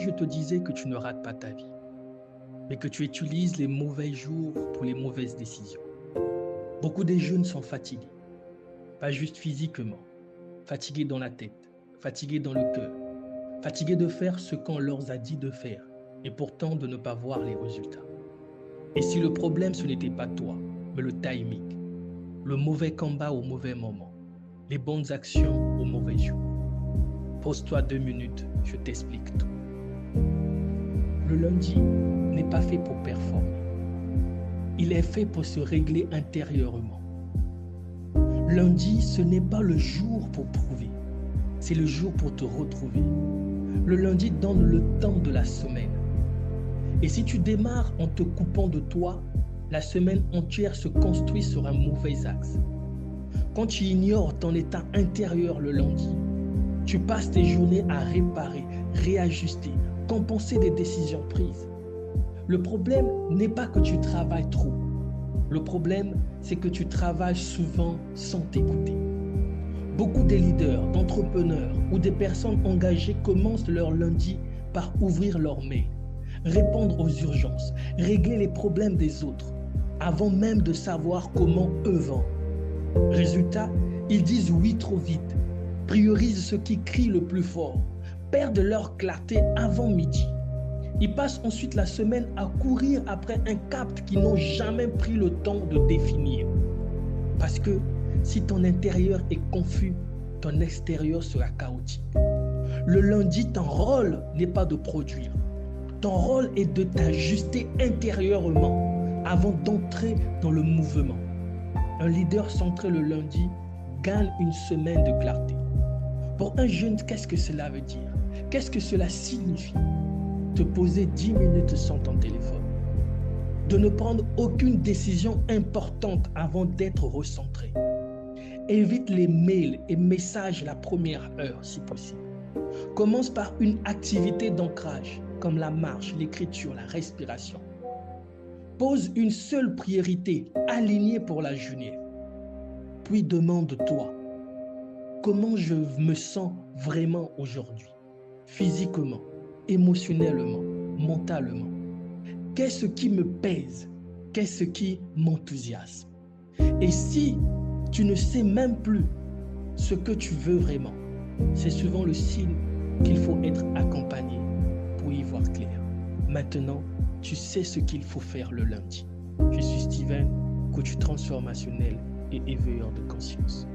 je te disais que tu ne rates pas ta vie, mais que tu utilises les mauvais jours pour les mauvaises décisions. Beaucoup des jeunes sont fatigués, pas juste physiquement, fatigués dans la tête, fatigués dans le cœur, fatigués de faire ce qu'on leur a dit de faire et pourtant de ne pas voir les résultats. Et si le problème ce n'était pas toi, mais le timing, le mauvais combat au mauvais moment, les bonnes actions au mauvais jour. Pose-toi 2 minutes, je t'explique tout. Le lundi n'est pas fait pour performer. Il est fait pour se régler intérieurement. Lundi, ce n'est pas le jour pour prouver, c'est le jour pour te retrouver. Le lundi donne le temps de la semaine. Et si tu démarres en te coupant de toi, la semaine entière se construit sur un mauvais axe. Quand tu ignores ton état intérieur le lundi, tu passes tes journées à réparer, réajuster, compenser des décisions prises. Le problème n'est pas que tu travailles trop. Le problème, c'est que tu travailles souvent sans t'écouter. Beaucoup des leaders, d'entrepreneurs ou des personnes engagées commencent leur lundi par ouvrir leur mail, répondre aux urgences, régler les problèmes des autres, avant même de savoir comment eux vont. Résultat, ils disent oui trop vite, priorisent ce qui crie le plus fort, perdent leur clarté avant midi. Ils passent ensuite la semaine à courir après un cap qu'ils n'ont jamais pris le temps de définir. Parce que si ton intérieur est confus, ton extérieur sera chaotique. Le lundi, ton rôle n'est pas de produire. Ton rôle est de t'ajuster intérieurement avant d'entrer dans le mouvement. Un leader centré le lundi gagne une semaine de clarté. Pour un jeune, qu'est-ce que cela veut dire? Qu'est-ce que cela signifie? Te poser 10 minutes sans ton téléphone. De ne prendre aucune décision importante avant d'être recentré. Évite les mails et messages la première heure si possible. Commence par une activité d'ancrage comme la marche, l'écriture, la respiration. Pose une seule priorité alignée pour la journée. Puis demande-toi, comment je me sens vraiment aujourd'hui? Physiquement, émotionnellement, mentalement. Qu'est-ce qui me pèse? Qu'est-ce qui m'enthousiasme? Et si tu ne sais même plus ce que tu veux vraiment, c'est souvent le signe qu'il faut être accompagné pour y voir clair. Maintenant, tu sais ce qu'il faut faire le lundi. Je suis Steven, coach transformationnel et éveilleur de conscience.